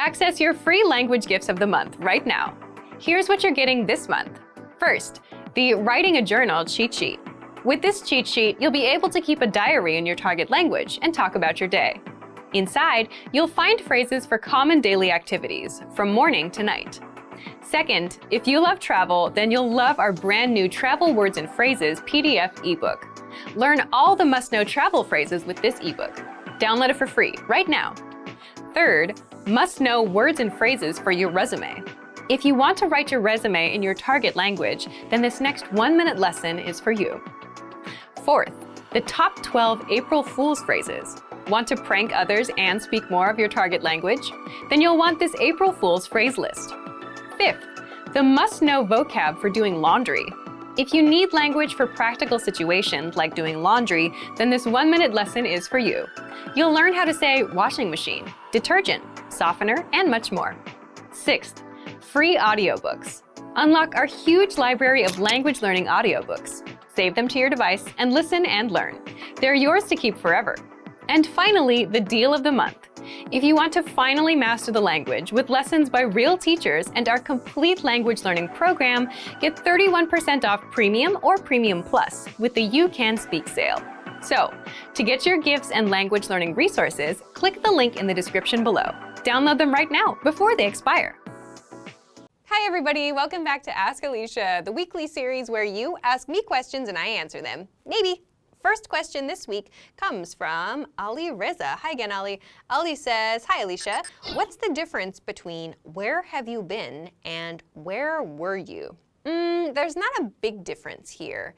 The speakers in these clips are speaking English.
Access your free language gifts of the month right now. Here's what you're getting this month. First, the Writing a Journal cheat sheet. With this cheat sheet, you'll be able to keep a diary in your target language and talk about your day. Inside, you'll find phrases for common daily activities, from morning to night. Second, if you love travel, then you'll love our brand new Travel Words and Phrases PDF ebook. Learn all the must-know travel phrases with this ebook. Download it for free right now. Third, must-know words and phrases for your resume. If you want to write your resume in your target language, then this next 1-minute lesson is for you. Fourth, the top 12 April Fool's phrases. Want to prank others and speak more of your target language? Then you'll want this April Fool's phrase list. Fifth, the must-know vocab for doing laundry. If you need language for practical situations like doing laundry, then this 1-minute lesson is for you. You'll learn how to say washing machine, detergent, softener, and much more. Sixth, free audiobooks. Unlock our huge library of language learning audiobooks. Save them to your device and listen and learn. They're yours to keep forever. And finally, the deal of the month. If you want to finally master the language with lessons by real teachers and our complete language learning program, get 31% off Premium or Premium Plus with the You Can Speak sale. So, to get your gifts and language learning resources, click the link in the description below. Download them right now before they expire. Hi everybody, welcome back to Ask Alicia, the weekly series where you ask me questions and I answer them. Maybe. First question this week comes from Ali Reza. Hi again, Ali. Ali says, hi Alicia, what's the difference between where have you been and where were you? There's not a big difference here.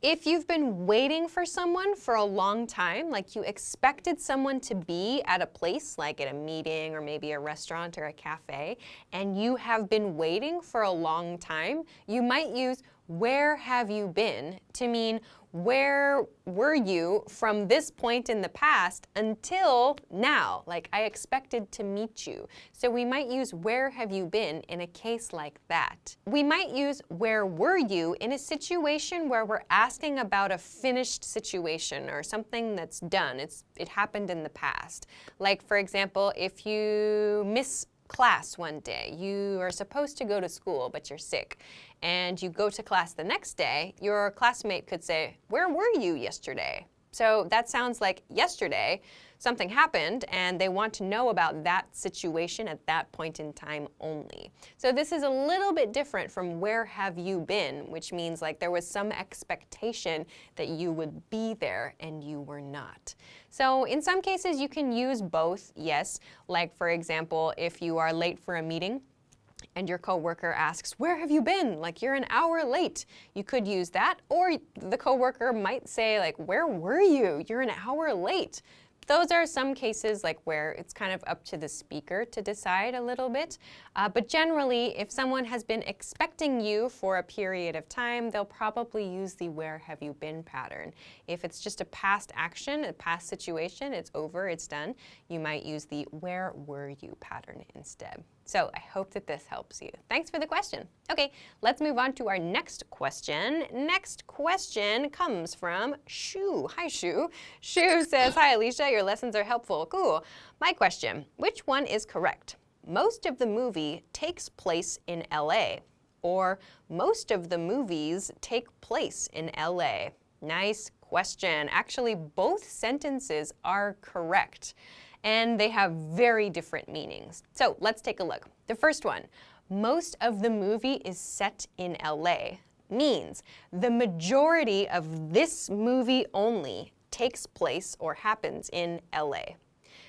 If you've been waiting for someone for a long time, like you expected someone to be at a place, like at a meeting or maybe a restaurant or a cafe, and you have been waiting for a long time, you might use where have you been to mean where were you from this point in the past until now? Like I expected to meet you. So we might use where have you been in a case like that. We might use where were you in a situation where we're asking about a finished situation or something that's done. It happened in the past. Like for example, if you miss class one day, you are supposed to go to school but you're sick, and you go to class the next day, your classmate could say, where were you yesterday? So that sounds like yesterday something happened and they want to know about that situation at that point in time only. So this is a little bit different from where have you been, which means like there was some expectation that you would be there and you were not. So in some cases you can use both, yes. Like for example, if you are late for a meeting, and your coworker asks, where have you been? Like you're an hour late. You could use that, or the coworker might say like, where were you? You're an hour late. Those are some cases like where it's kind of up to the speaker to decide a little bit. But generally, if someone has been expecting you for a period of time, they'll probably use the where have you been pattern. If it's just a past action, a past situation, it's over, it's done, you might use the where were you pattern instead. So I hope that this helps you. Thanks for the question. Okay, let's move on to our next question. Next question comes from Shu. Hi, Shu. Shu says, hi, Alicia, your lessons are helpful. Cool. My question, which one is correct? Most of the movie takes place in LA, or most of the movies take place in LA. Nice question. Actually, both sentences are correct, and they have very different meanings. So let's take a look. The first one, most of the movie is set in LA, means the majority of this movie only takes place or happens in LA.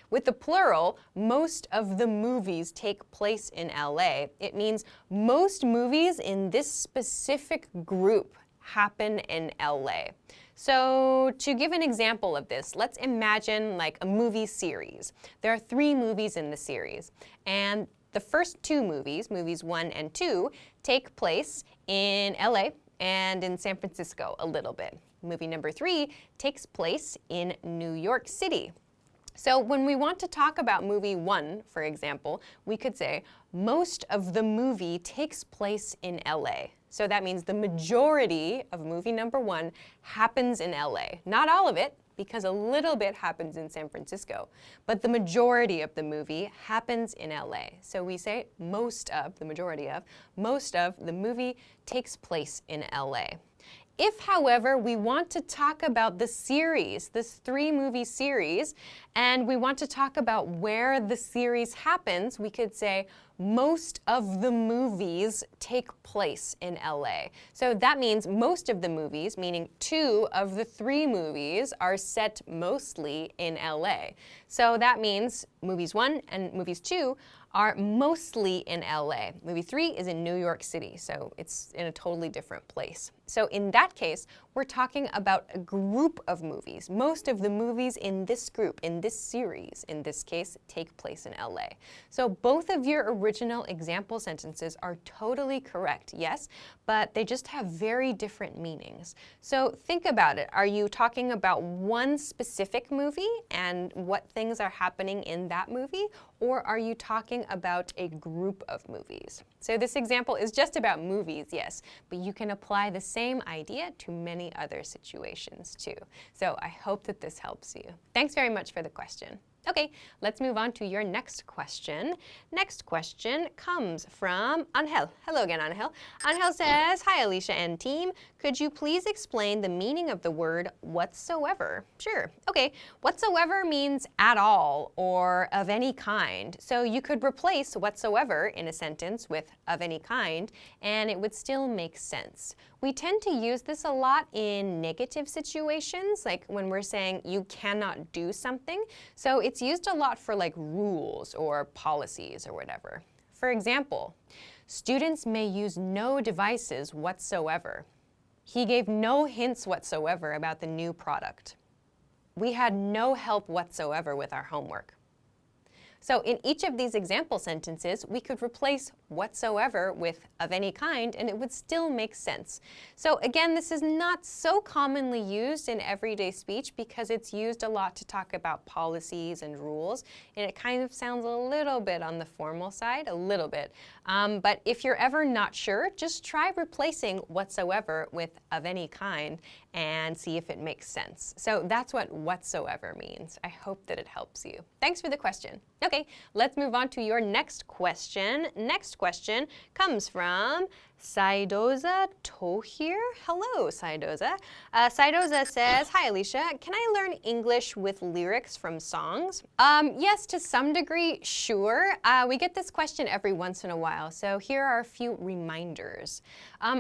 With the plural, most of the movies take place in LA, it means most movies in this specific group happen in LA. So to give an example of this, let's imagine like a movie series. There are 3 movies in the series, and the first 2 movies, movies 1 and 2, take place in LA and in San Francisco a little bit. Movie number 3 takes place in New York City. So when we want to talk about movie 1, for example, we could say, most of the movie takes place in LA. So that means the majority of movie number 1 happens in LA. Not all of it, because a little bit happens in San Francisco, but the majority of the movie happens in LA. So we say most of the movie takes place in LA. If, however, we want to talk about the series, this 3-movie series, and we want to talk about where the series happens, we could say most of the movies take place in LA. So that means most of the movies, meaning 2 of the 3 movies, are set mostly in LA. So that means movies 1 and movies 2 are mostly in LA. Movie 3 is in New York City, so it's in a totally different place. So in that case, we're talking about a group of movies. Most of the movies in this group, in this series, in this case, take place in LA. So both of your original example sentences are totally correct, yes, but they just have very different meanings. So think about it. Are you talking about one specific movie and what things are happening in that movie? Or are you talking about a group of movies? So this example is just about movies, yes, but you can apply the same idea to many other situations too. So I hope that this helps you. Thanks very much for the question. Okay, let's move on to your next question. Next question comes from Angel. Hello again, Angel. Angel says, "Hi, Alicia and team. Could you please explain the meaning of the word whatsoever?" Sure. Okay, whatsoever means at all or of any kind. So you could replace whatsoever in a sentence with of any kind, and it would still make sense. We tend to use this a lot in negative situations, like when we're saying you cannot do something. So it's used a lot for like rules or policies or whatever. For example, students may use no devices whatsoever. He gave no hints whatsoever about the new product. We had no help whatsoever with our homework. So in each of these example sentences, we could replace whatsoever with of any kind, and it would still make sense. So again, this is not so commonly used in everyday speech because it's used a lot to talk about policies and rules, and it kind of sounds a little bit on the formal side, a little bit. But if you're ever not sure, just try replacing whatsoever with of any kind and see if it makes sense. So that's what whatsoever means. I hope that it helps you. Thanks for the question. Okay, let's move on to your next question. Next question comes from Saidoza Tohir. Hello, Saidoza. Saidoza says, "Hi, Alicia. Can I learn English with lyrics from songs?" Yes, to some degree, sure. We get this question every once in a while, so here are a few reminders.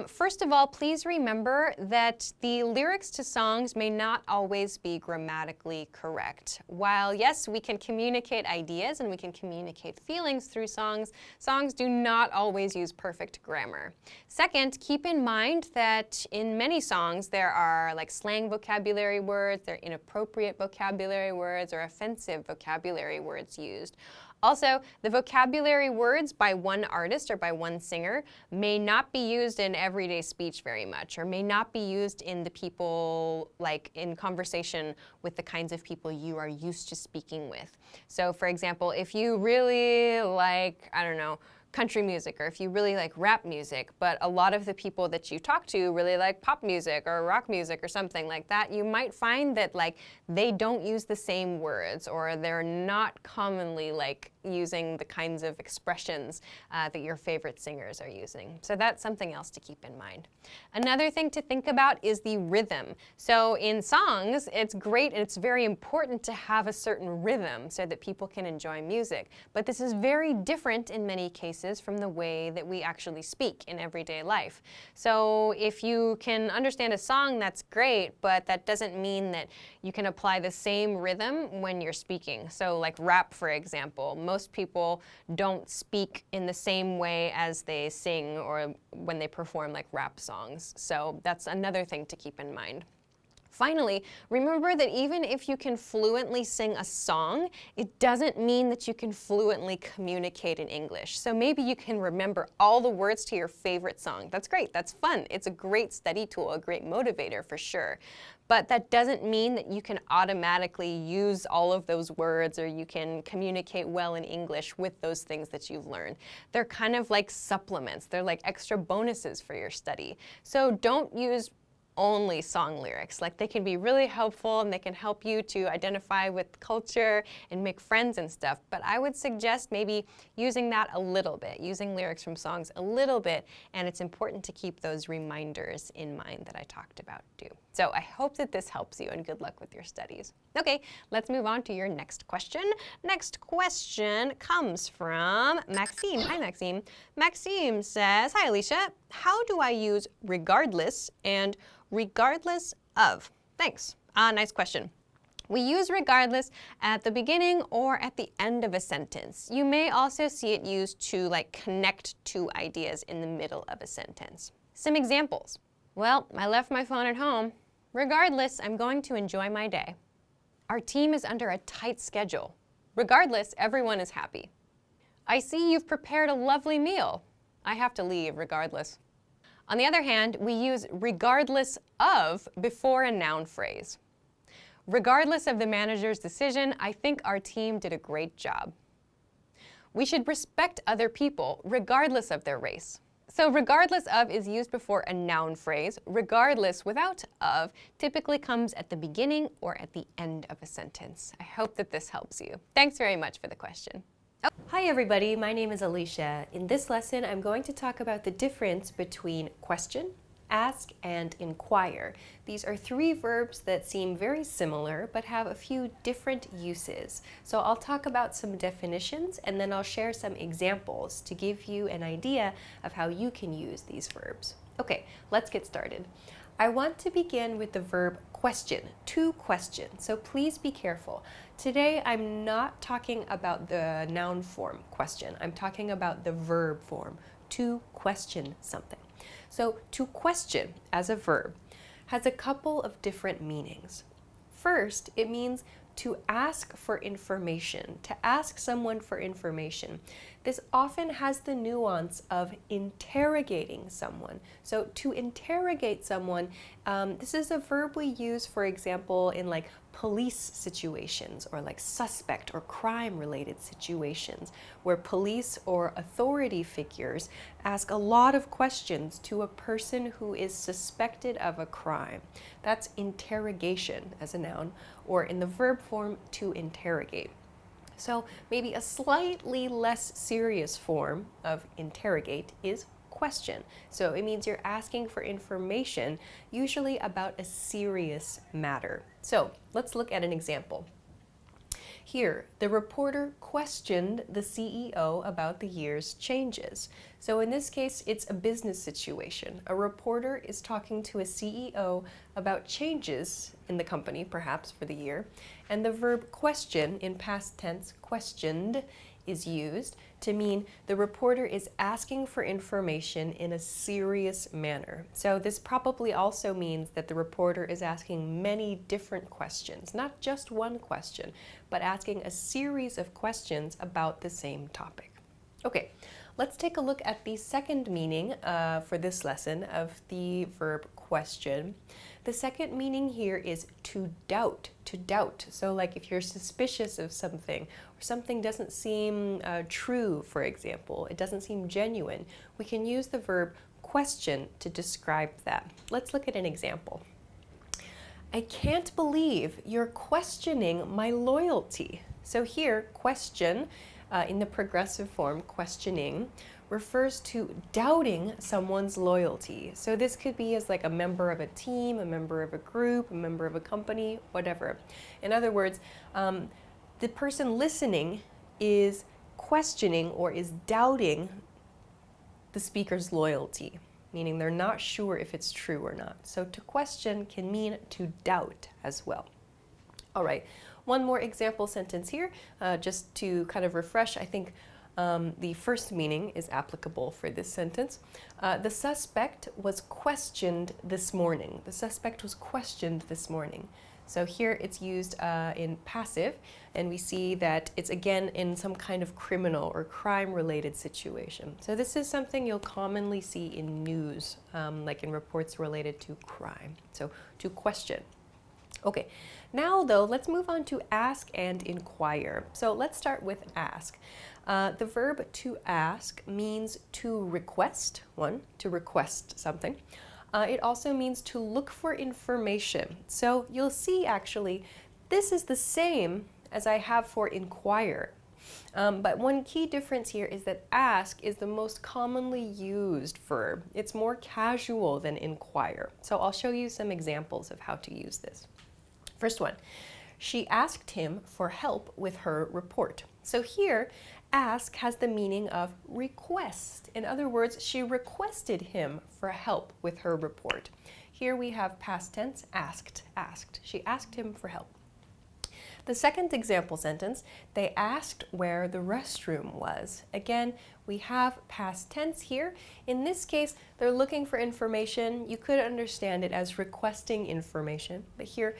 First of all, please remember that the lyrics to songs may not always be grammatically correct. While, yes, we can communicate ideas and we can communicate feelings through songs, songs do not always use perfect grammar. Second, keep in mind that in many songs there are like slang vocabulary words, there are inappropriate vocabulary words, or offensive vocabulary words used. Also, the vocabulary words by one artist or by one singer may not be used in everyday speech very much, or may not be used in the people, like in conversation with the kinds of people you are used to speaking with. So for example, if you really like, I don't know, country music, or if you really like rap music, but a lot of the people that you talk to really like pop music or rock music or something like that, you might find that like they don't use the same words, or they're not commonly like using the kinds of expressions that your favorite singers are using. So that's something else to keep in mind. Another thing to think about is the rhythm. So in songs, it's great and it's very important to have a certain rhythm so that people can enjoy music. But this is very different in many cases from the way that we actually speak in everyday life. So if you can understand a song, that's great, but that doesn't mean that you can apply the same rhythm when you're speaking. So like rap, for example, most people don't speak in the same way as they sing or when they perform like rap songs. So that's another thing to keep in mind. Finally, remember that even if you can fluently sing a song, it doesn't mean that you can fluently communicate in English. So maybe you can remember all the words to your favorite song. That's great, that's fun. It's a great study tool, a great motivator for sure. But that doesn't mean that you can automatically use all of those words, or you can communicate well in English with those things that you've learned. They're kind of like supplements. They're like extra bonuses for your study. So don't use only song lyrics. Like, they can be really helpful and they can help you to identify with culture and make friends and stuff, but I would suggest maybe using that a little bit, using lyrics from songs a little bit, and it's important to keep those reminders in mind that I talked about too. So I hope that this helps you, and good luck with your studies. Okay, let's move on to your next question. Next question comes from Maxime. Hi, Maxime. Maxime says, hi, Alicia. How do I use regardless and regardless of? Thanks. Nice question. We use regardless at the beginning or at the end of a sentence. You may also see it used to connect two ideas in the middle of a sentence. Some examples. Well, I left my phone at home. Regardless, I'm going to enjoy my day. Our team is under a tight schedule. Regardless, everyone is happy. I see you've prepared a lovely meal. I have to leave regardless. On the other hand, we use regardless of before a noun phrase. Regardless of the manager's decision, I think our team did a great job. We should respect other people regardless of their race. So regardless of is used before a noun phrase. Regardless without of typically comes at the beginning or at the end of a sentence. I hope that this helps you. Thanks very much for the question. Hi everybody, my name is Alicia. In this lesson, I'm going to talk about the difference between question, ask, and inquire. These are three verbs that seem very similar but have a few different uses. So I'll talk about some definitions and then I'll share some examples to give you an idea of how you can use these verbs. Okay, let's get started. I want to begin with the verb question, to question, so please be careful. Today I'm not talking about the noun form question, I'm talking about the verb form, to question something. So to question as a verb has a couple of different meanings. First, it means to ask for information, to ask someone for information. This often has the nuance of interrogating someone. So to interrogate someone, this is a verb we use, for example, in police situations or suspect or crime related situations where police or authority figures ask a lot of questions to a person who is suspected of a crime. That's interrogation as a noun, or in the verb form, to interrogate. So maybe a slightly less serious form of interrogate is question. So it means you're asking for information, usually about a serious matter. So let's look at an example. Here, the reporter questioned the CEO about the year's changes. So in this case, it's a business situation. A reporter is talking to a CEO about changes in the company, perhaps for the year, and the verb question, in past tense, questioned, is used to mean the reporter is asking for information in a serious manner. So this probably also means that the reporter is asking many different questions, not just one question, but asking a series of questions about the same topic. Okay, let's take a look at the second meaning for this lesson of the verb question. The second meaning here is to doubt, to doubt. So if you're suspicious of something, or something doesn't seem true, for example, it doesn't seem genuine, we can use the verb question to describe that. Let's look at an example. I can't believe you're questioning my loyalty. So here, question, in the progressive form, questioning, refers to doubting someone's loyalty. So this could be as a member of a team, a member of a group, a member of a company, whatever. In other words, the person listening is questioning or is doubting the speaker's loyalty, meaning they're not sure if it's true or not. So to question can mean to doubt as well. All right, one more example sentence here, just to kind of refresh. I think the first meaning is applicable for this sentence. The suspect was questioned this morning. The suspect was questioned this morning. So here it's used in passive, and we see that it's again in some kind of criminal or crime-related situation. So this is something you'll commonly see in news, like in reports related to crime. So to question. Okay, now though, let's move on to ask and inquire. So let's start with ask. The verb to ask means to request, to request something. It also means to look for information. So you'll see actually, this is the same as I have for inquire. But one key difference here is that ask is the most commonly used verb. It's more casual than inquire. So I'll show you some examples of how to use this. First one, she asked him for help with her report. So here, ask has the meaning of request. In other words, she requested him for help with her report. Here we have past tense, asked. She asked him for help. The second example sentence, they asked where the restroom was. Again, we have past tense here. In this case, they're looking for information. You could understand it as requesting information, but here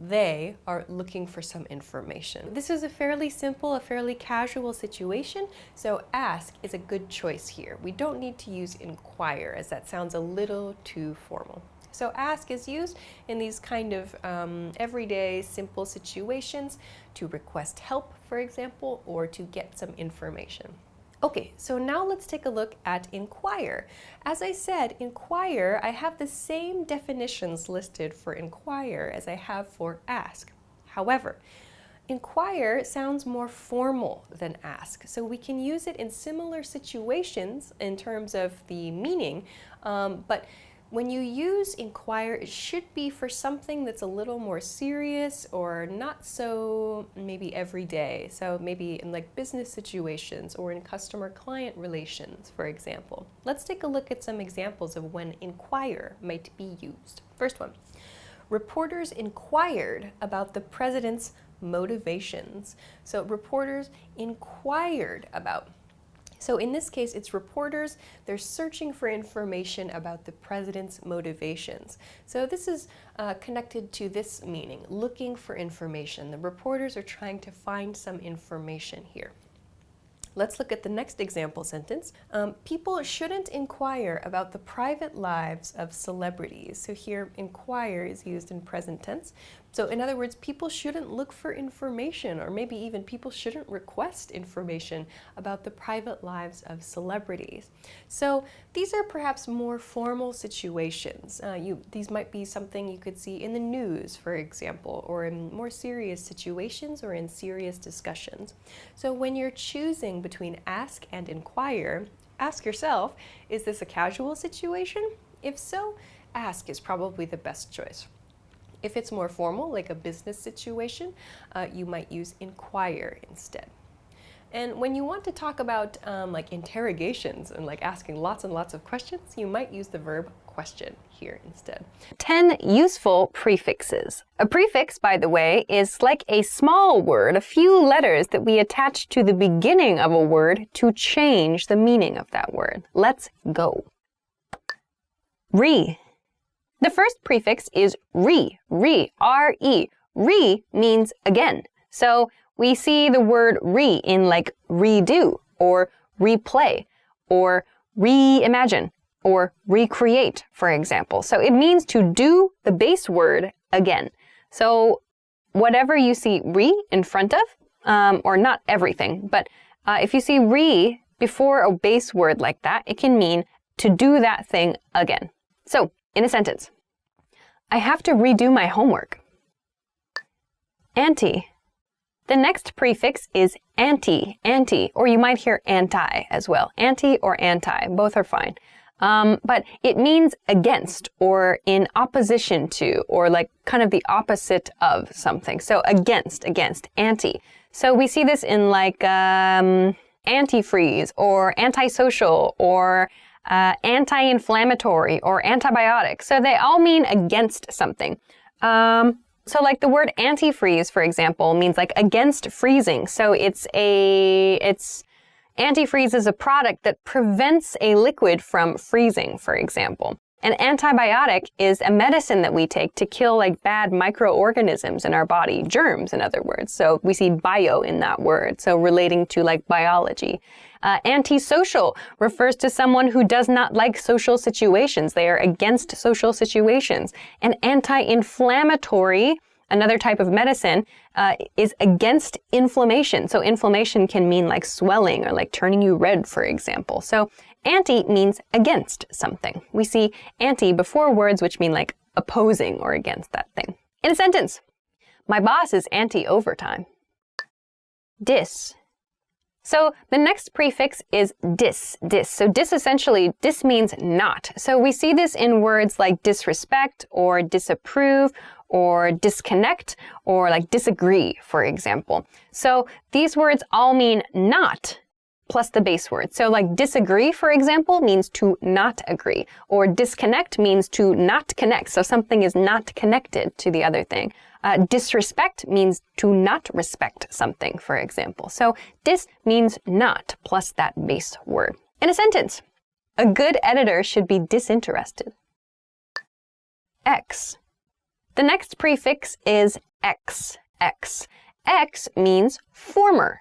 they are looking for some information. This is a fairly simple, a fairly casual situation, so ask is a good choice here. We don't need to use inquire, as that sounds a little too formal. So ask is used in these kind of everyday simple situations to request help, for example, or to get some information. Okay, so now let's take a look at inquire. As I said, inquire, I have the same definitions listed for inquire as I have for ask. However, inquire sounds more formal than ask, so we can use it in similar situations in terms of the meaning, but when you use inquire, it should be for something that's a little more serious or not so maybe everyday. So maybe in like business situations or in customer-client relations, for example. Let's take a look at some examples of when inquire might be used. First one, reporters inquired about the president's motivations. So reporters inquired about. So in this case, it's reporters, they're searching for information about the president's motivations. So this is connected to this meaning, looking for information. The reporters are trying to find some information here. Let's look at the next example sentence. People shouldn't inquire about the private lives of celebrities. So here, inquire is used in present tense. So in other words, people shouldn't look for information, or maybe even people shouldn't request information about the private lives of celebrities. So these are perhaps more formal situations. These might be something you could see in the news, for example, or in more serious situations or in serious discussions. So when you're choosing between ask and inquire, ask yourself, is this a casual situation? If so, ask is probably the best choice. If it's more formal, like a business situation, you might use inquire instead. And when you want to talk about like interrogations and like asking lots and lots of questions, you might use the verb question here instead. 10 useful prefixes. A prefix, by the way, is like a small word, a few letters that we attach to the beginning of a word to change the meaning of that word. Let's go. Re. The first prefix is re, R-E. Re means again. So we see the word re in like redo, or replay, or reimagine, or recreate, for example. So it means to do the base word again. So whatever you see re in front of, or not everything, but if you see re before a base word like that, it can mean to do that thing again. So, in a sentence, I have to redo my homework. Anti. The next prefix is anti, or you might hear anti as well. Anti or anti, both are fine. But it means against, or in opposition to, or like kind of the opposite of something. So against, anti. So we see this in like antifreeze, or antisocial, or anti-inflammatory, or antibiotic. So they all mean against something. So like the word antifreeze, for example, means like against freezing. So antifreeze is a product that prevents a liquid from freezing, for example. An antibiotic is a medicine that we take to kill like bad microorganisms in our body, germs in other words. So we see bio in that word, so relating to like biology. Antisocial refers to someone who does not like social situations. They are against social situations. And anti-inflammatory another type of medicine, is against inflammation. So inflammation can mean like swelling or like turning you red, for example. So anti means against something. We see anti before words which mean like opposing or against that thing. In a sentence, my boss is anti-overtime. Dis. So the next prefix is dis. So dis means not. So we see this in words like disrespect or disapprove or disconnect or like disagree, for example. So these words all mean not plus the base word. So like disagree, for example, means to not agree, or disconnect means to not connect. So something is not connected to the other thing. Disrespect means to not respect something, for example. So dis means not plus that base word. In a sentence, a good editor should be disinterested. X. The next prefix is x. X means former.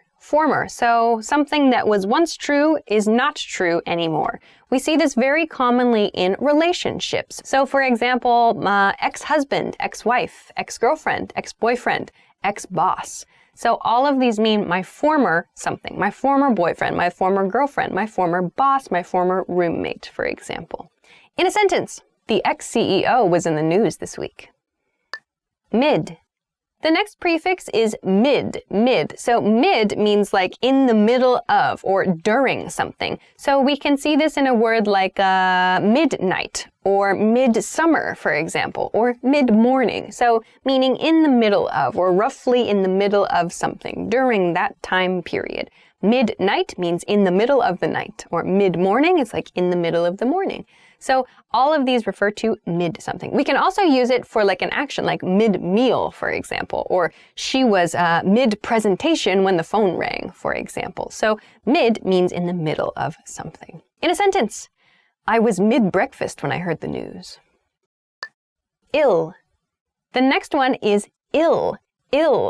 So something that was once true is not true anymore. We see this very commonly in relationships. So for example, ex-husband, ex-wife, ex-girlfriend, ex-boyfriend, ex-boss. So all of these mean my former something, my former boyfriend, my former girlfriend, my former boss, my former roommate, for example. In a sentence, the ex-CEO was in the news this week. Mid. The next prefix is mid. So mid means like in the middle of or during something. So we can see this in a word like midnight or midsummer, for example, or mid-morning. So meaning in the middle of or roughly in the middle of something during that time period. Midnight means in the middle of the night, or mid-morning is like in the middle of the morning. So all of these refer to mid something. We can also use it for like an action, like mid-meal, for example, or she was mid-presentation when the phone rang, for example. So mid means in the middle of something. In a sentence, I was mid-breakfast when I heard the news. Ill. The next one is ill.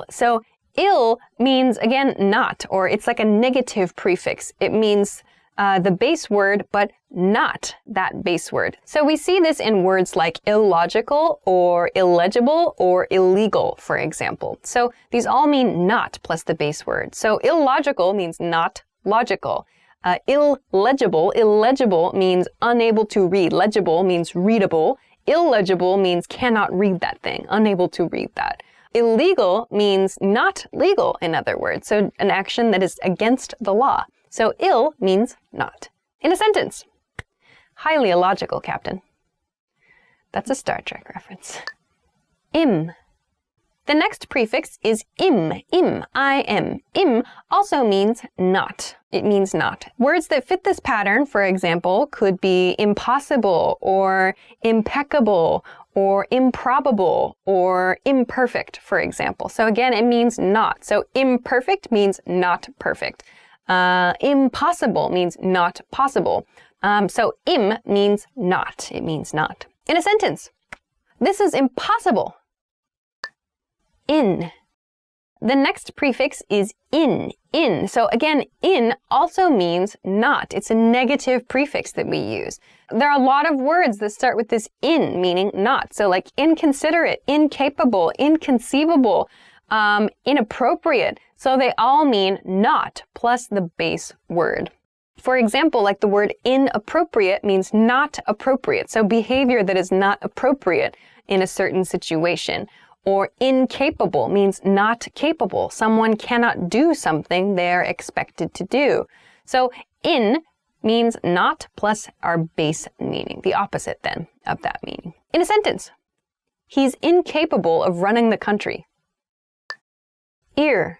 So ill means, again, not, or it's like a negative prefix. It means the base word, but not that base word. So we see this in words like illogical or illegible or illegal, for example. So these all mean not plus the base word. So illogical means not logical. Illegible means unable to read. Legible means readable. Illegible means cannot read that thing, unable to read that. Illegal means not legal, in other words, so an action that is against the law. So ill means not. In a sentence, highly illogical, Captain. That's a Star Trek reference. Im. The next prefix is im. I-M. Im also means not. It means not. Words that fit this pattern, for example, could be impossible or impeccable or improbable or imperfect, for example. So again, it means not. So imperfect means not perfect. Impossible means not possible. So im means not. It means not. In a sentence, this is impossible. In. The next prefix is in. So again, in also means not. It's a negative prefix that we use. There are a lot of words that start with this in, meaning not. So like inconsiderate, incapable, inconceivable, inappropriate. So they all mean not plus the base word. For example, like the word inappropriate means not appropriate. So behavior that is not appropriate in a certain situation. Or incapable means not capable. Someone cannot do something they're expected to do. So in means not plus our base meaning, the opposite then of that meaning. In a sentence, he's incapable of running the country. Ear.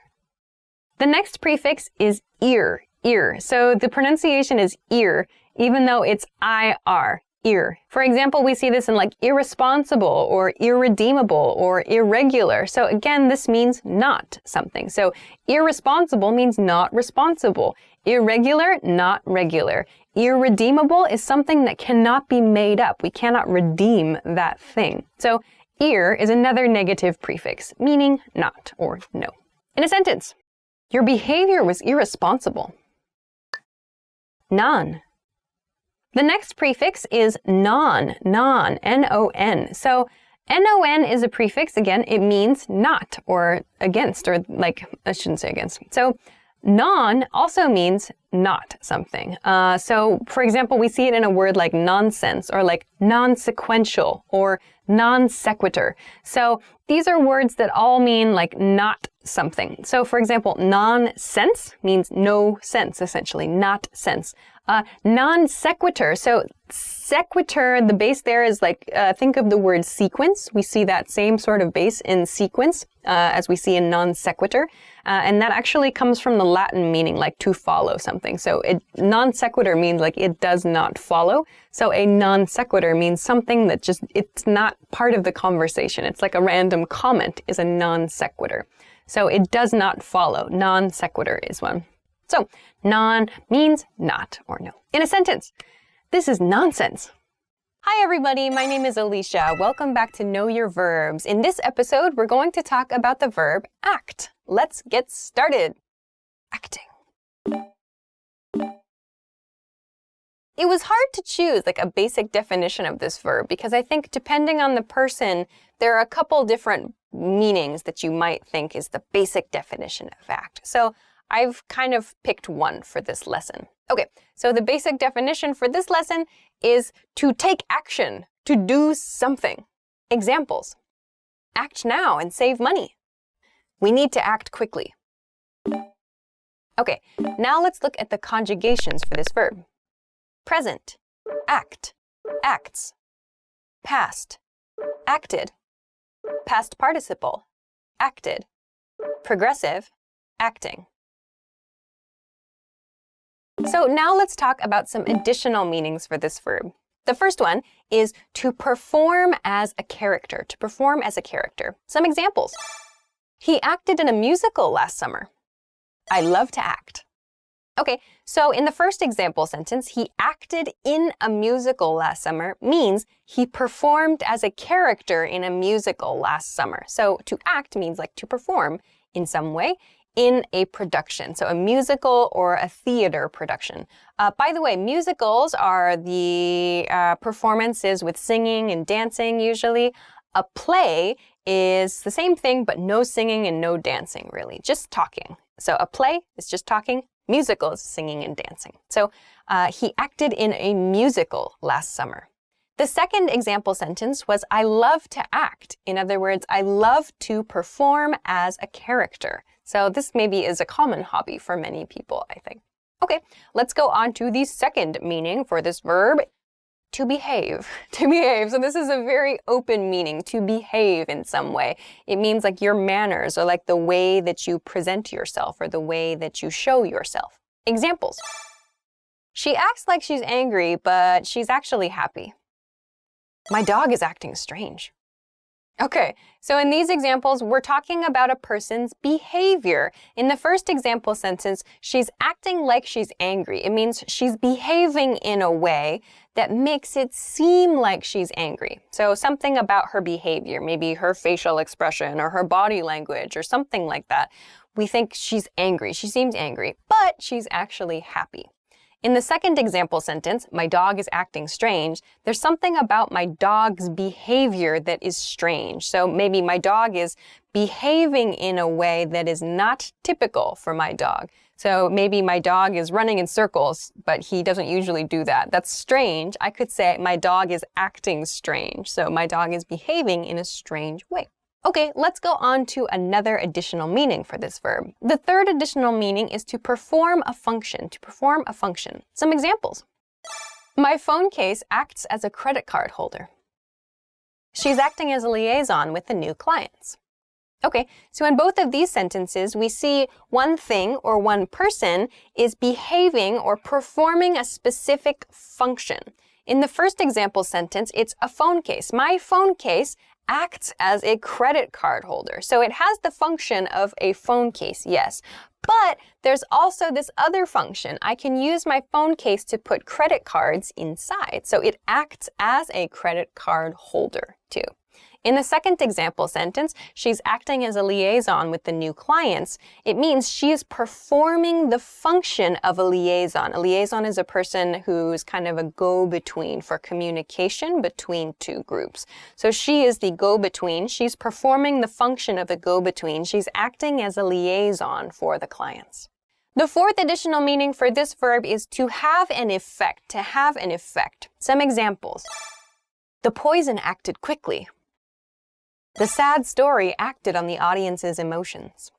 The next prefix is ear. So the pronunciation is ear, even though it's I-R. Ear. For example, we see this in like irresponsible or irredeemable or irregular. So again, this means not something. So irresponsible means not responsible. Irregular, not regular. Irredeemable is something that cannot be made up. We cannot redeem that thing. So ear is another negative prefix, meaning not or no. In a sentence, your behavior was irresponsible. Non. The next prefix is non, N-O-N. So Non is a prefix. Again, it means not or against, or like, I shouldn't say against. So non also means not something. So for example, we see it in a word like nonsense or like non-sequential or non sequitur. So these are words that all mean like not something. So for example, nonsense means no sense, essentially, not sense. Non sequitur. So sequitur, the base there is like, think of the word sequence. We see that same sort of base in sequence as we see in non sequitur. And that actually comes from the Latin meaning like to follow something. So non sequitur means like it does not follow. So a non sequitur means something that just, it's not part of the conversation. It's like a random comment is a non sequitur. So it does not follow. Non sequitur is one. So non means not or no. In a sentence, this is nonsense. Hi everybody, my name is Alicia. Welcome back to Know Your Verbs. In this episode, we're going to talk about the verb act. Let's get started. Acting. It was hard to choose like a basic definition of this verb because I think depending on the person, there are a couple different meanings that you might think is the basic definition of act. So I've kind of picked one for this lesson. Okay, so the basic definition for this lesson is to take action, to do something. Examples. Act now and save money. We need to act quickly. Okay, now let's look at the conjugations for this verb. Present, act, acts. Past, acted. Past participle, acted. Progressive, acting. So now let's talk about some additional meanings for this verb. The first one is to perform as a character, to perform as a character. Some examples. He acted in a musical last summer. I love to act. Okay, so in the first example sentence, he acted in a musical last summer means he performed as a character in a musical last summer. So to act means like to perform in some way in a production, so a musical or a theater production. By the way, musicals are the performances with singing and dancing usually. A play is the same thing, but no singing and no dancing, really, just talking. So a play is just talking, musical is singing and dancing. So he acted in a musical last summer. The second example sentence was, I love to act. In other words, I love to perform as a character. So this maybe is a common hobby for many people, I think. Okay, let's go on to the second meaning for this verb, to behave. To behave. So this is a very open meaning, to behave in some way. It means like your manners or like the way that you present yourself or the way that you show yourself. Examples. She acts like she's angry, but she's actually happy. My dog is acting strange. Okay, so in these examples, we're talking about a person's behavior. In the first example sentence, she's acting like she's angry. It means she's behaving in a way that makes it seem like she's angry. So something about her behavior, maybe her facial expression or her body language or something like that. We think she's angry. She seems angry, but she's actually happy. In the second example sentence, my dog is acting strange, there's something about my dog's behavior that is strange. So maybe my dog is behaving in a way that is not typical for my dog. So maybe my dog is running in circles, but he doesn't usually do that. That's strange. I could say my dog is acting strange. So my dog is behaving in a strange way. Okay, let's go on to another additional meaning for this verb. The third additional meaning is to perform a function, to perform a function. Some examples. My phone case acts as a credit card holder. She's acting as a liaison with the new clients. Okay, so in both of these sentences, we see one thing or one person is behaving or performing a specific function. In the first example sentence, it's a phone case. My phone case acts as a credit card holder. So it has the function of a phone case, yes. But there's also this other function. I can use my phone case to put credit cards inside. So it acts as a credit card holder too. In the second example sentence, she's acting as a liaison with the new clients. It means she is performing the function of a liaison. A liaison is a person who's kind of a go-between for communication between two groups. So she is the go-between. She's performing the function of a go-between. She's acting as a liaison for the clients. The fourth additional meaning for this verb is to have an effect, to have an effect. Some examples. The poison acted quickly. The sad story acted on the audience's emotions.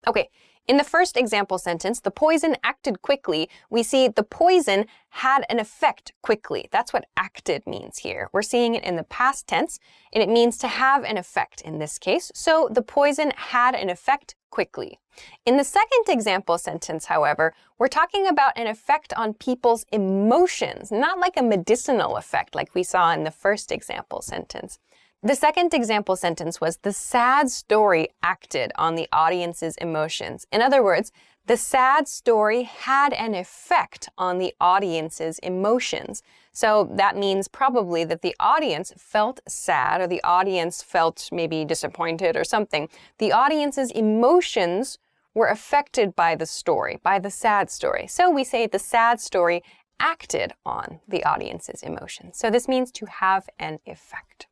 Okay, in the first example sentence, the poison acted quickly. We see the poison had an effect quickly. That's what acted means here. We're seeing it in the past tense, and it means to have an effect in this case. So the poison had an effect quickly. In the second example sentence, however, we're talking about an effect on people's emotions, not like a medicinal effect like we saw in the first example sentence. The second example sentence was the sad story acted on the audience's emotions. In other words, the sad story had an effect on the audience's emotions. So that means probably that the audience felt sad, or the audience felt maybe disappointed or something. The audience's emotions were affected by the story, by the sad story. So we say the sad story acted on the audience's emotions. So this means to have an effect.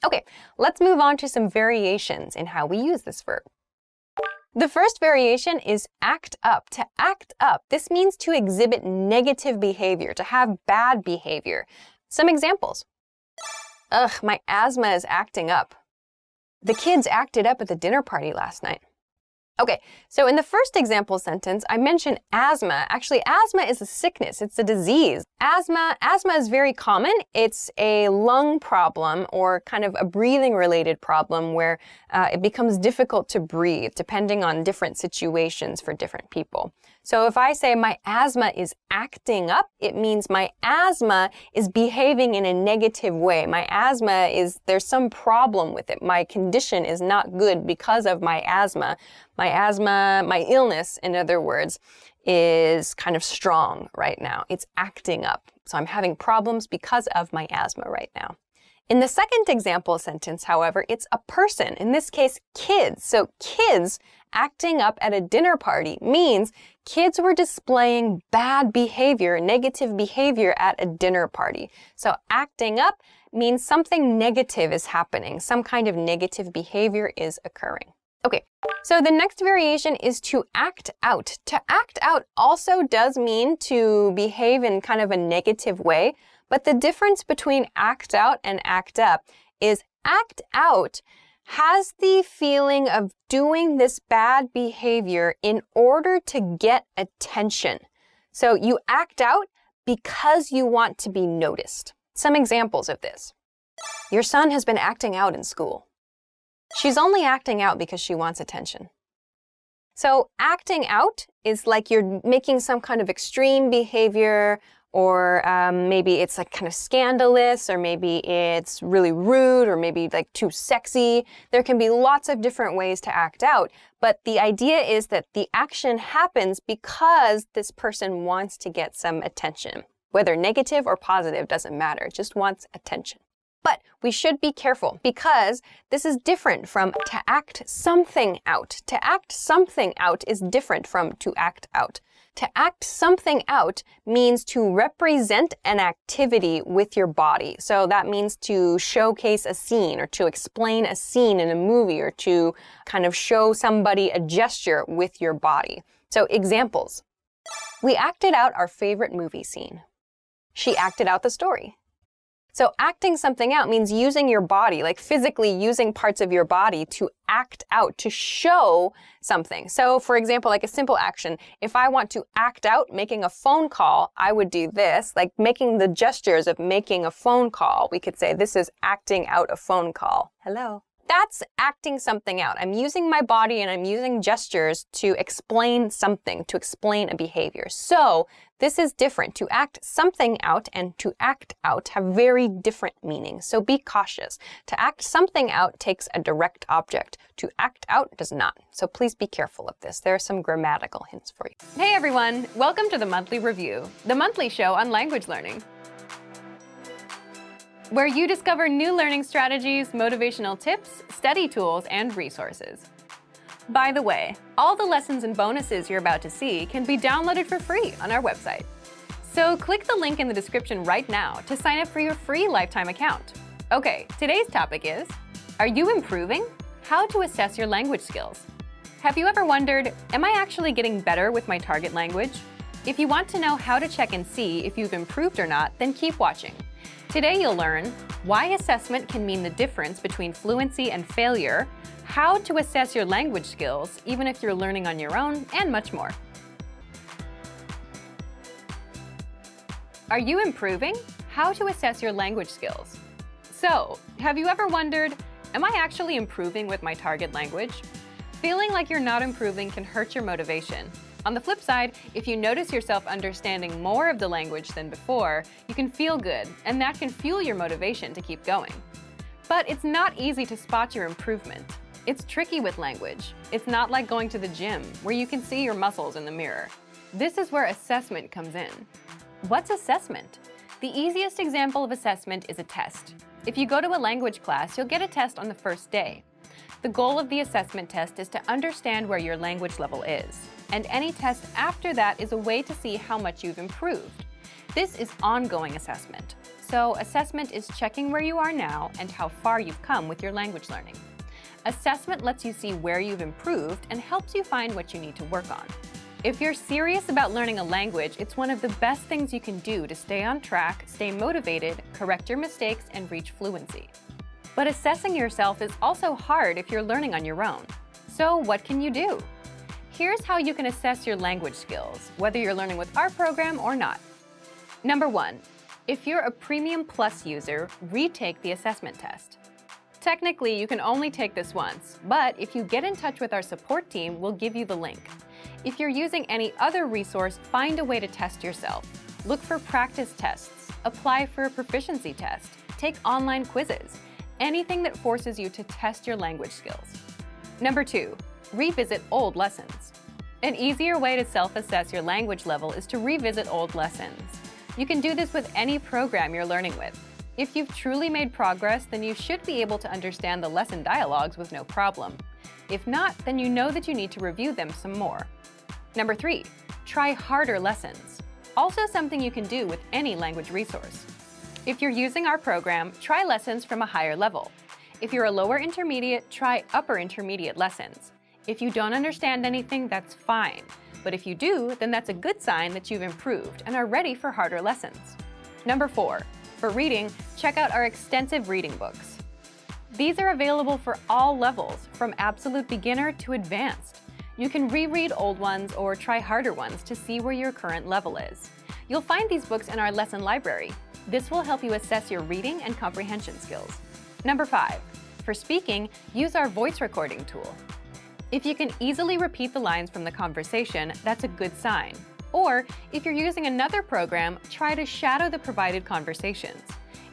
Okay, let's move on to some variations in how we use this verb. The first variation is act up. To act up, this means to exhibit negative behavior, to have bad behavior. Some examples. Ugh, my asthma is acting up. The kids acted up at the dinner party last night. Okay, so in the first example sentence, I mentioned asthma. Actually, asthma is a sickness. It's a disease. Asthma is very common. It's a lung problem or kind of a breathing-related problem where it becomes difficult to breathe depending on different situations for different people. So if I say my asthma is acting up, it means my asthma is behaving in a negative way. My asthma there's some problem with it. My condition is not good because of my asthma. My illness, in other words, is kind of strong right now. It's acting up. So I'm having problems because of my asthma right now. In the second example sentence, however, it's a person, in this case, kids. So kids acting up at a dinner party means kids were displaying bad behavior, negative behavior at a dinner party. So acting up means something negative is happening. Some kind of negative behavior is occurring. Okay, so the next variation is to act out. To act out also does mean to behave in kind of a negative way, but the difference between act out and act up is act out has the feeling of doing this bad behavior in order to get attention. So you act out because you want to be noticed. Some examples of this. Your son has been acting out in school. She's only acting out because she wants attention. So acting out is like you're making some kind of extreme behavior, or maybe it's like kind of scandalous, or maybe it's really rude, or maybe like too sexy. There can be lots of different ways to act out, but the idea is that the action happens because this person wants to get some attention. Whether negative or positive doesn't matter, it just wants attention. But we should be careful because this is different from to act something out. To act something out is different from to act out. To act something out means to represent an activity with your body. So that means to showcase a scene or to explain a scene in a movie or to kind of show somebody a gesture with your body. So examples. We acted out our favorite movie scene. She acted out the story. So acting something out means using your body, like physically using parts of your body to act out, to show something. So for example, like a simple action, if I want to act out making a phone call, I would do this, like making the gestures of making a phone call. We could say this is acting out a phone call. Hello. That's acting something out. I'm using my body and I'm using gestures to explain something, to explain a behavior. So this is different. To act something out and to act out have very different meanings. So be cautious. To act something out takes a direct object. To act out does not. So please be careful of this. There are some grammatical hints for you. Hey everyone, welcome to the Monthly Review, the monthly show on language learning. where you discover new learning strategies, motivational tips, study tools, and resources. By the way, all the lessons and bonuses you're about to see can be downloaded for free on our website. So click the link in the description right now to sign up for your free lifetime account. Okay, today's topic is, are you improving? How to assess your language skills. Have you ever wondered, am I actually getting better with my target language? If you want to know how to check and see if you've improved or not, then keep watching. Today you'll learn why assessment can mean the difference between fluency and failure, how to assess your language skills even if you're learning on your own, and much more. Are you improving? How to assess your language skills. So, have you ever wondered, am I actually improving with my target language? Feeling like you're not improving can hurt your motivation. On the flip side, if you notice yourself understanding more of the language than before, you can feel good, and that can fuel your motivation to keep going. But it's not easy to spot your improvement. It's tricky with language. It's not like going to the gym, where you can see your muscles in the mirror. This is where assessment comes in. What's assessment? The easiest example of assessment is a test. If you go to a language class, you'll get a test on the first day. The goal of the assessment test is to understand where your language level is, and any test after that is a way to see how much you've improved. This is ongoing assessment. So assessment is checking where you are now and how far you've come with your language learning. Assessment lets you see where you've improved and helps you find what you need to work on. If you're serious about learning a language, it's one of the best things you can do to stay on track, stay motivated, correct your mistakes, and reach fluency. But assessing yourself is also hard if you're learning on your own. So what can you do? Here's how you can assess your language skills, whether you're learning with our program or not. Number 1, if you're a Premium Plus user, retake the assessment test. Technically, you can only take this once, but if you get in touch with our support team, we'll give you the link. If you're using any other resource, find a way to test yourself. Look for practice tests, apply for a proficiency test, take online quizzes, anything that forces you to test your language skills. Number 2, revisit old lessons. An easier way to self-assess your language level is to revisit old lessons. You can do this with any program you're learning with. If you've truly made progress, then you should be able to understand the lesson dialogues with no problem. If not, then you know that you need to review them some more. Number 3, try harder lessons. Also something you can do with any language resource. If you're using our program, try lessons from a higher level. If you're a lower intermediate, try upper intermediate lessons. If you don't understand anything, that's fine. But if you do, then that's a good sign that you've improved and are ready for harder lessons. Number 4, for reading, check out our extensive reading books. These are available for all levels, from absolute beginner to advanced. You can reread old ones or try harder ones to see where your current level is. You'll find these books in our lesson library. This will help you assess your reading and comprehension skills. Number 5, for speaking, use our voice recording tool. If you can easily repeat the lines from the conversation, that's a good sign. Or, if you're using another program, try to shadow the provided conversations.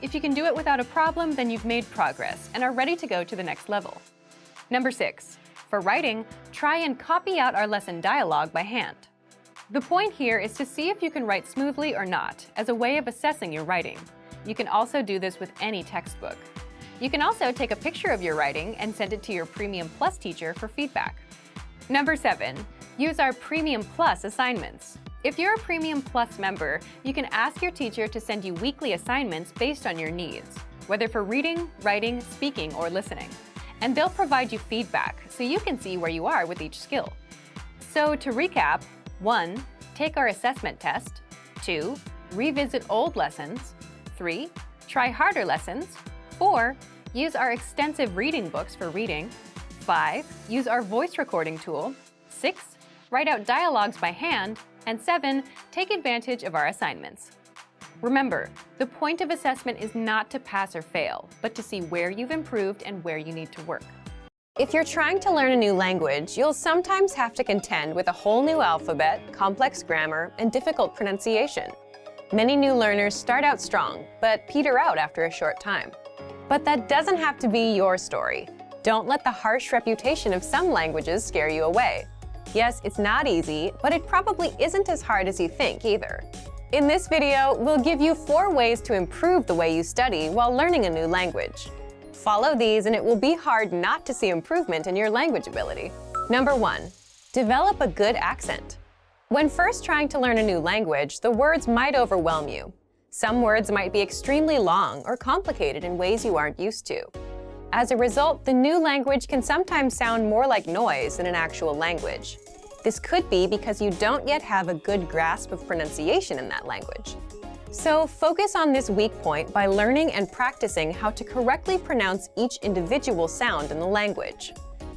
If you can do it without a problem, then you've made progress and are ready to go to the next level. Number 6, for writing, try and copy out our lesson dialogue by hand. The point here is to see if you can write smoothly or not, as a way of assessing your writing. You can also do this with any textbook. You can also take a picture of your writing and send it to your Premium Plus teacher for feedback. Number 7, use our Premium Plus assignments. If you're a Premium Plus member, you can ask your teacher to send you weekly assignments based on your needs, whether for reading, writing, speaking, or listening. And they'll provide you feedback so you can see where you are with each skill. So to recap, 1, take our assessment test. 2, revisit old lessons. 3, try harder lessons. 4, use our extensive reading books for reading. 5, use our voice recording tool. 6, write out dialogues by hand. And 7, take advantage of our assignments. Remember, the point of assessment is not to pass or fail, but to see where you've improved and where you need to work. If you're trying to learn a new language, you'll sometimes have to contend with a whole new alphabet, complex grammar, and difficult pronunciation. Many new learners start out strong, but peter out after a short time. But that doesn't have to be your story. Don't let the harsh reputation of some languages scare you away. Yes, it's not easy, but it probably isn't as hard as you think either. In this video, we'll give you 4 ways to improve the way you study while learning a new language. Follow these and it will be hard not to see improvement in your language ability. Number 1. Develop a good accent. When first trying to learn a new language, the words might overwhelm you. Some words might be extremely long or complicated in ways you aren't used to. As a result, the new language can sometimes sound more like noise than an actual language. This could be because you don't yet have a good grasp of pronunciation in that language. So focus on this weak point by learning and practicing how to correctly pronounce each individual sound in the language.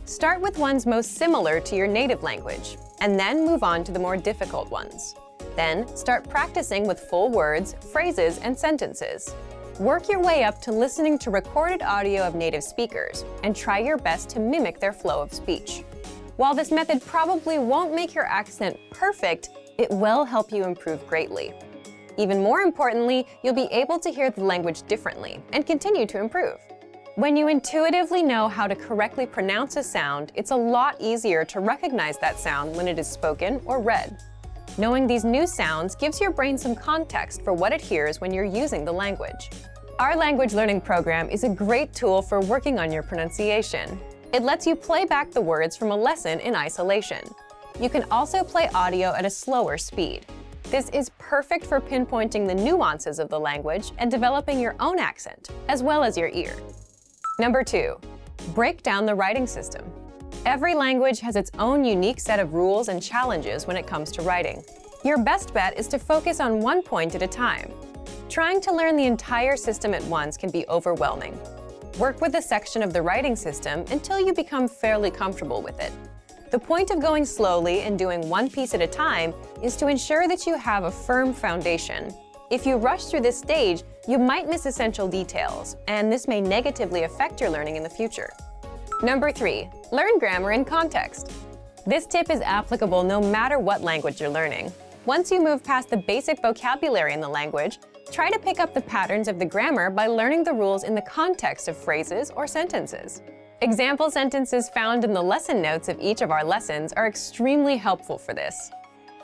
Start with ones most similar to your native language, and then move on to the more difficult ones. Then start practicing with full words, phrases, and sentences. Work your way up to listening to recorded audio of native speakers, and try your best to mimic their flow of speech. While this method probably won't make your accent perfect, it will help you improve greatly. Even more importantly, you'll be able to hear the language differently and continue to improve. When you intuitively know how to correctly pronounce a sound, it's a lot easier to recognize that sound when it is spoken or read. Knowing these new sounds gives your brain some context for what it hears when you're using the language. Our language learning program is a great tool for working on your pronunciation. It lets you play back the words from a lesson in isolation. You can also play audio at a slower speed. This is perfect for pinpointing the nuances of the language and developing your own accent, as well as your ear. Number 2. Break down the writing system. Every language has its own unique set of rules and challenges when it comes to writing. Your best bet is to focus on one point at a time. Trying to learn the entire system at once can be overwhelming. Work with a section of the writing system until you become fairly comfortable with it. The point of going slowly and doing one piece at a time is to ensure that you have a firm foundation. If you rush through this stage, you might miss essential details, and this may negatively affect your learning in the future. Number 3. Learn grammar in context. This tip is applicable no matter what language you're learning. Once you move past the basic vocabulary in the language, try to pick up the patterns of the grammar by learning the rules in the context of phrases or sentences. Example sentences found in the lesson notes of each of our lessons are extremely helpful for this.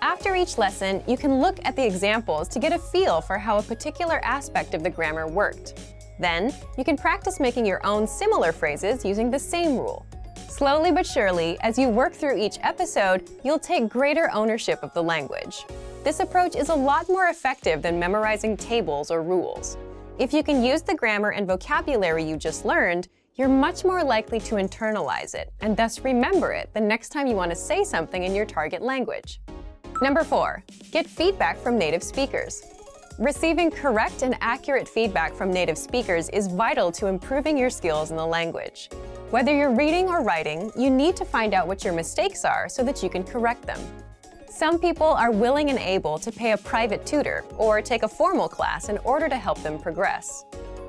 After each lesson, you can look at the examples to get a feel for how a particular aspect of the grammar worked. Then, you can practice making your own similar phrases using the same rule. Slowly but surely, as you work through each episode, you'll take greater ownership of the language. This approach is a lot more effective than memorizing tables or rules. If you can use the grammar and vocabulary you just learned, you're much more likely to internalize it and thus remember it the next time you want to say something in your target language. Number 4. Get feedback from native speakers. Receiving correct and accurate feedback from native speakers is vital to improving your skills in the language. Whether you're reading or writing, you need to find out what your mistakes are so that you can correct them. Some people are willing and able to pay a private tutor or take a formal class in order to help them progress.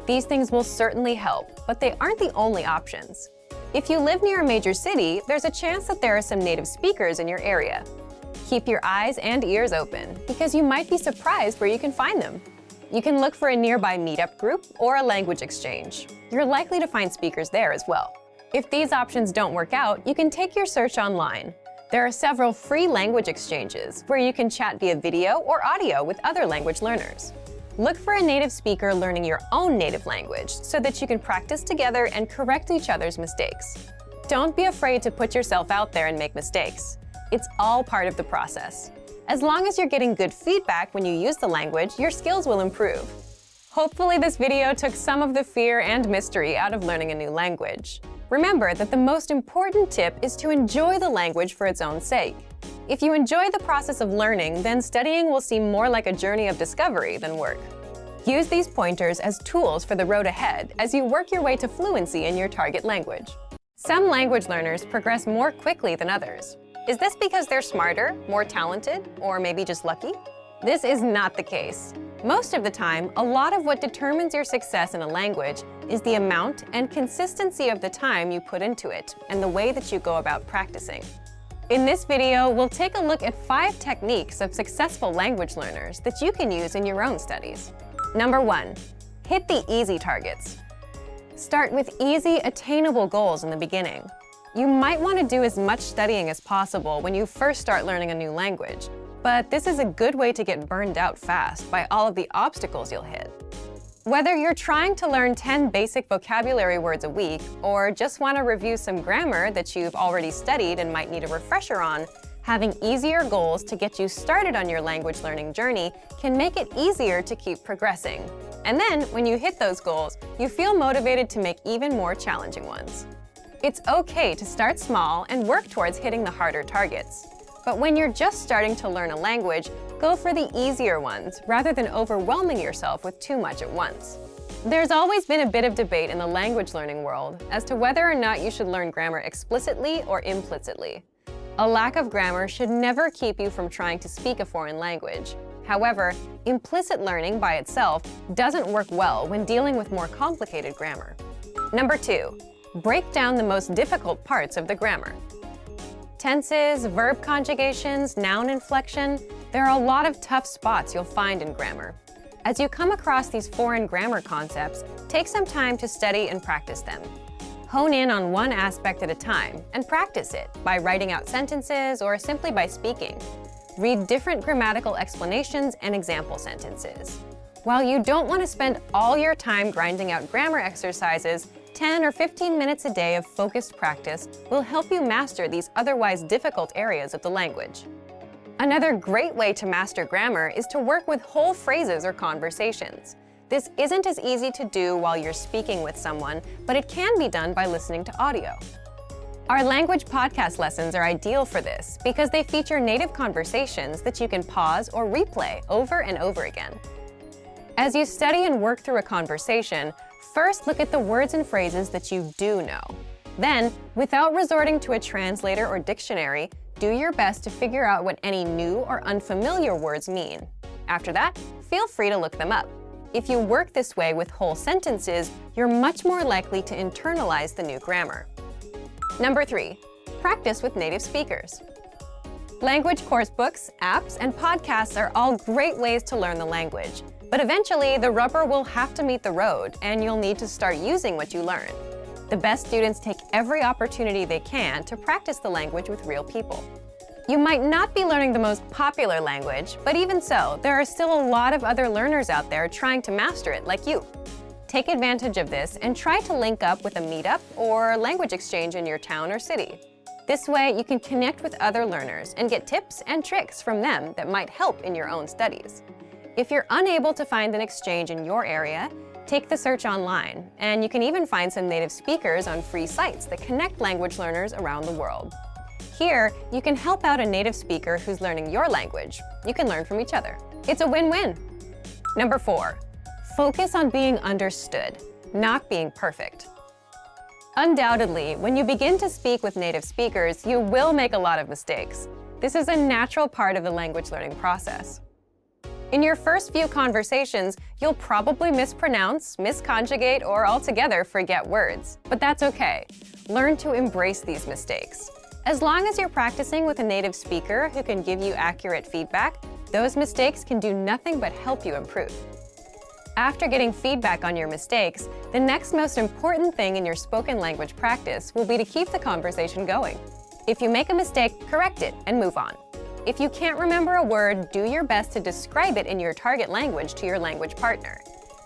These things will certainly help, but they aren't the only options. If you live near a major city, there's a chance that there are some native speakers in your area. Keep your eyes and ears open, because you might be surprised where you can find them. You can look for a nearby meetup group or a language exchange. You're likely to find speakers there as well. If these options don't work out, you can take your search online. There are several free language exchanges where you can chat via video or audio with other language learners. Look for a native speaker learning your own native language so that you can practice together and correct each other's mistakes. Don't be afraid to put yourself out there and make mistakes. It's all part of the process. As long as you're getting good feedback when you use the language, your skills will improve. Hopefully this video took some of the fear and mystery out of learning a new language. Remember that the most important tip is to enjoy the language for its own sake. If you enjoy the process of learning, then studying will seem more like a journey of discovery than work. Use these pointers as tools for the road ahead as you work your way to fluency in your target language. Some language learners progress more quickly than others. Is this because they're smarter, more talented, or maybe just lucky? This is not the case. Most of the time, a lot of what determines your success in a language is the amount and consistency of the time you put into it and the way that you go about practicing. In this video, we'll take a look at 5 techniques of successful language learners that you can use in your own studies. Number 1, hit the easy targets. Start with easy, attainable goals in the beginning. You might want to do as much studying as possible when you first start learning a new language, but this is a good way to get burned out fast by all of the obstacles you'll hit. Whether you're trying to learn 10 basic vocabulary words a week or just want to review some grammar that you've already studied and might need a refresher on, having easier goals to get you started on your language learning journey can make it easier to keep progressing. And then, when you hit those goals, you feel motivated to make even more challenging ones. It's okay to start small and work towards hitting the harder targets. But when you're just starting to learn a language, go for the easier ones rather than overwhelming yourself with too much at once. There's always been a bit of debate in the language learning world as to whether or not you should learn grammar explicitly or implicitly. A lack of grammar should never keep you from trying to speak a foreign language. However, implicit learning by itself doesn't work well when dealing with more complicated grammar. Number 2, break down the most difficult parts of the grammar. Tenses, verb conjugations, noun inflection, there are a lot of tough spots you'll find in grammar. As you come across these foreign grammar concepts, take some time to study and practice them. Hone in on one aspect at a time and practice it by writing out sentences or simply by speaking. Read different grammatical explanations and example sentences. While you don't want to spend all your time grinding out grammar exercises, 10 or 15 minutes a day of focused practice will help you master these otherwise difficult areas of the language. Another great way to master grammar is to work with whole phrases or conversations. This isn't as easy to do while you're speaking with someone, but it can be done by listening to audio. Our language podcast lessons are ideal for this because they feature native conversations that you can pause or replay over and over again. As you study and work through a conversation, first look at the words and phrases that you do know. Then, without resorting to a translator or dictionary, do your best to figure out what any new or unfamiliar words mean. After that, feel free to look them up. If you work this way with whole sentences, you're much more likely to internalize the new grammar. Number 3, practice with native speakers. Language course books, apps, and podcasts are all great ways to learn the language. But eventually, the rubber will have to meet the road, and you'll need to start using what you learn. The best students take every opportunity they can to practice the language with real people. You might not be learning the most popular language, but even so, there are still a lot of other learners out there trying to master it like you. Take advantage of this and try to link up with a meetup or language exchange in your town or city. This way, you can connect with other learners and get tips and tricks from them that might help in your own studies. If you're unable to find an exchange in your area, take the search online, and you can even find some native speakers on free sites that connect language learners around the world. Here, you can help out a native speaker who's learning your language. You can learn from each other. It's a win-win. Number 4, focus on being understood, not being perfect. Undoubtedly, when you begin to speak with native speakers, you will make a lot of mistakes. This is a natural part of the language learning process. In your first few conversations, you'll probably mispronounce, misconjugate, or altogether forget words. But that's okay. Learn to embrace these mistakes. As long as you're practicing with a native speaker who can give you accurate feedback, those mistakes can do nothing but help you improve. After getting feedback on your mistakes, the next most important thing in your spoken language practice will be to keep the conversation going. If you make a mistake, correct it and move on. If you can't remember a word, do your best to describe it in your target language to your language partner.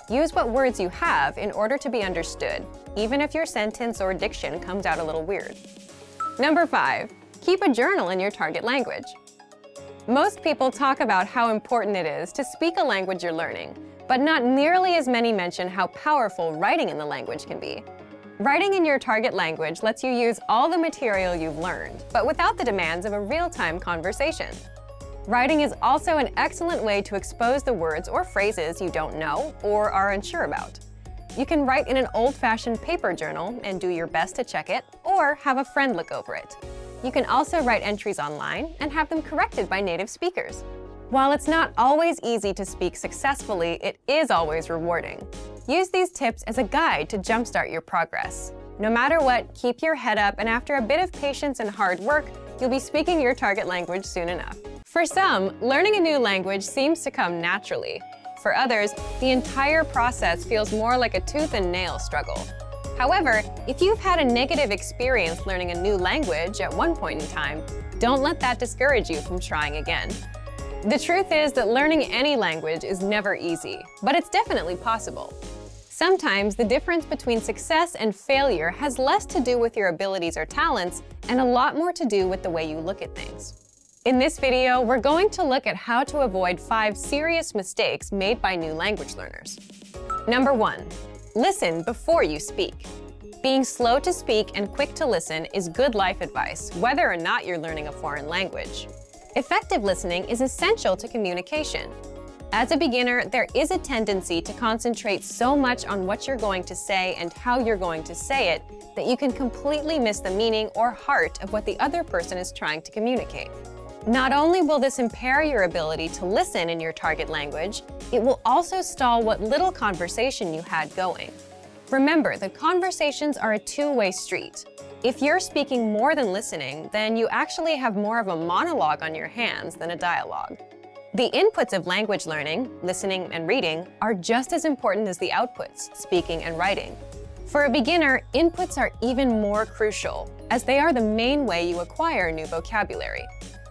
Use what words you have in order to be understood, even if your sentence or diction comes out a little weird. Number 5, keep a journal in your target language. Most people talk about how important it is to speak a language you're learning, but not nearly as many mention how powerful writing in the language can be. Writing in your target language lets you use all the material you've learned, but without the demands of a real-time conversation. Writing is also an excellent way to expose the words or phrases you don't know or are unsure about. You can write in an old-fashioned paper journal and do your best to check it, or have a friend look over it. You can also write entries online and have them corrected by native speakers. While it's not always easy to speak successfully, it is always rewarding. Use these tips as a guide to jumpstart your progress. No matter what, keep your head up, and after a bit of patience and hard work, you'll be speaking your target language soon enough. For some, learning a new language seems to come naturally. For others, the entire process feels more like a tooth and nail struggle. However, if you've had a negative experience learning a new language at one point in time, don't let that discourage you from trying again. The truth is that learning any language is never easy, but it's definitely possible. Sometimes the difference between success and failure has less to do with your abilities or talents and a lot more to do with the way you look at things. In this video, we're going to look at how to avoid 5 serious mistakes made by new language learners. Number 1. Listen before you speak. Being slow to speak and quick to listen is good life advice, whether or not you're learning a foreign language. Effective listening is essential to communication. As a beginner, there is a tendency to concentrate so much on what you're going to say and how you're going to say it that you can completely miss the meaning or heart of what the other person is trying to communicate. Not only will this impair your ability to listen in your target language, it will also stall what little conversation you had going. Remember that conversations are a two-way street. If you're speaking more than listening, then you actually have more of a monologue on your hands than a dialogue. The inputs of language learning, listening and reading, are just as important as the outputs, speaking and writing. For a beginner, inputs are even more crucial, as they are the main way you acquire new vocabulary.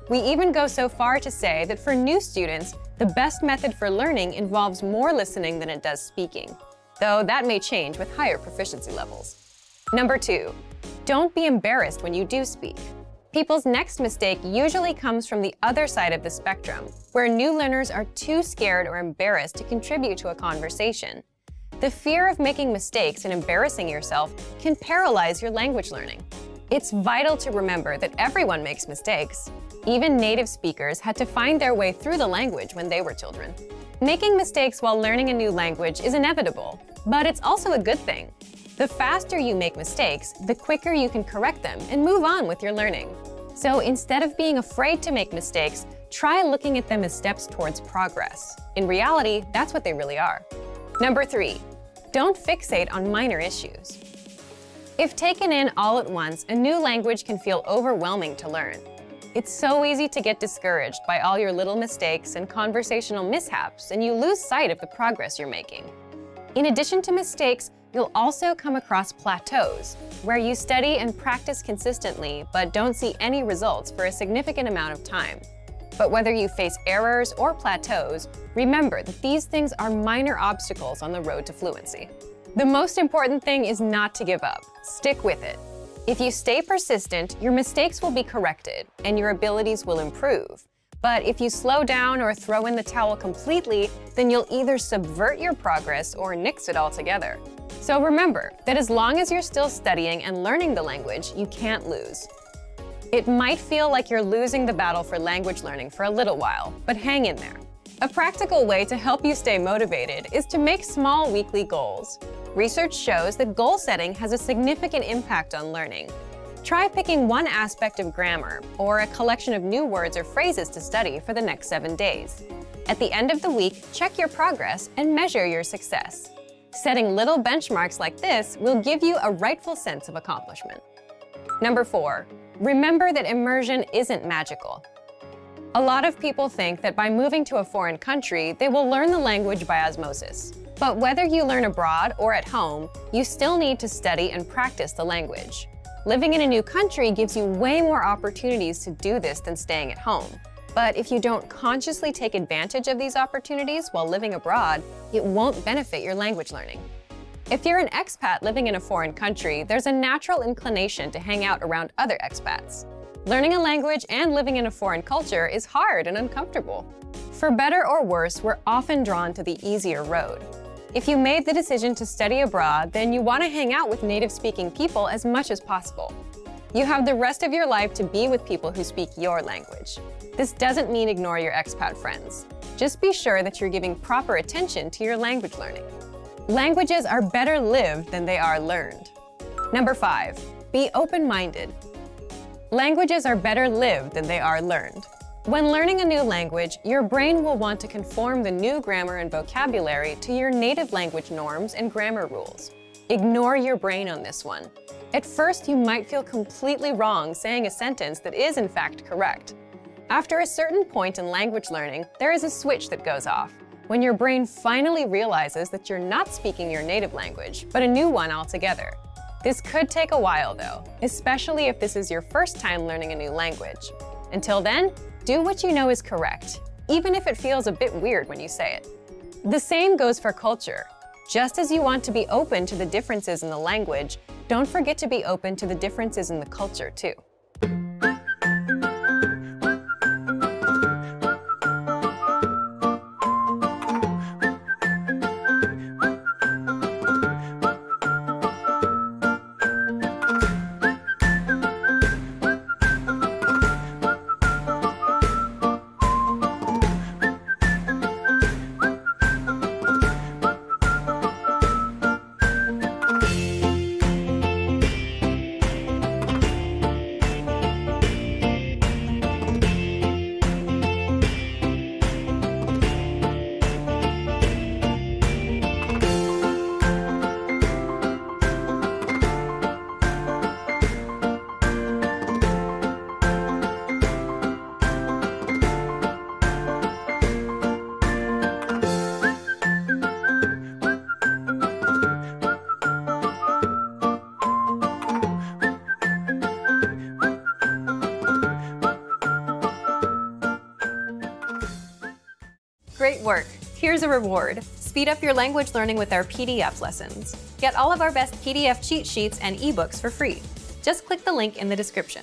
We even go so far to say that for new students, the best method for learning involves more listening than it does speaking, though that may change with higher proficiency levels. Number 2, don't be embarrassed when you do speak. People's next mistake usually comes from the other side of the spectrum, where new learners are too scared or embarrassed to contribute to a conversation. The fear of making mistakes and embarrassing yourself can paralyze your language learning. It's vital to remember that everyone makes mistakes. Even native speakers had to find their way through the language when they were children. Making mistakes while learning a new language is inevitable, but it's also a good thing. The faster you make mistakes, the quicker you can correct them and move on with your learning. So instead of being afraid to make mistakes, try looking at them as steps towards progress. In reality, that's what they really are. Number 3, don't fixate on minor issues. If taken in all at once, a new language can feel overwhelming to learn. It's so easy to get discouraged by all your little mistakes and conversational mishaps, and you lose sight of the progress you're making. In addition to mistakes, you'll also come across plateaus, where you study and practice consistently but don't see any results for a significant amount of time. But whether you face errors or plateaus, remember that these things are minor obstacles on the road to fluency. The most important thing is not to give up. Stick with it. If you stay persistent, your mistakes will be corrected and your abilities will improve. But if you slow down or throw in the towel completely, then you'll either subvert your progress or nix it altogether. So remember that as long as you're still studying and learning the language, you can't lose. It might feel like you're losing the battle for language learning for a little while, but hang in there. A practical way to help you stay motivated is to make small weekly goals. Research shows that goal setting has a significant impact on learning. Try picking one aspect of grammar or a collection of new words or phrases to study for the next 7 days. At the end of the week, check your progress and measure your success. Setting little benchmarks like this will give you a rightful sense of accomplishment. Number 4, remember that immersion isn't magical. A lot of people think that by moving to a foreign country, they will learn the language by osmosis. But whether you learn abroad or at home, you still need to study and practice the language. Living in a new country gives you way more opportunities to do this than staying at home. But if you don't consciously take advantage of these opportunities while living abroad, it won't benefit your language learning. If you're an expat living in a foreign country, there's a natural inclination to hang out around other expats. Learning a language and living in a foreign culture is hard and uncomfortable. For better or worse, we're often drawn to the easier road. If you made the decision to study abroad, then you want to hang out with native-speaking people as much as possible. You have the rest of your life to be with people who speak your language. This doesn't mean ignore your expat friends. Just be sure that you're giving proper attention to your language learning. Languages are better lived than they are learned. Number 5, be open-minded. Languages are better lived than they are learned. When learning a new language, your brain will want to conform the new grammar and vocabulary to your native language norms and grammar rules. Ignore your brain on this one. At first, you might feel completely wrong saying a sentence that is in fact correct. After a certain point in language learning, there is a switch that goes off, when your brain finally realizes that you're not speaking your native language, but a new one altogether. This could take a while though, especially if this is your first time learning a new language. Until then, do what you know is correct, even if it feels a bit weird when you say it. The same goes for culture. Just as you want to be open to the differences in the language, don't forget to be open to the differences in the culture too. Great work! Here's a reward. Speed up your language learning with our PDF lessons. Get all of our best PDF cheat sheets and ebooks for free. Just click the link in the description.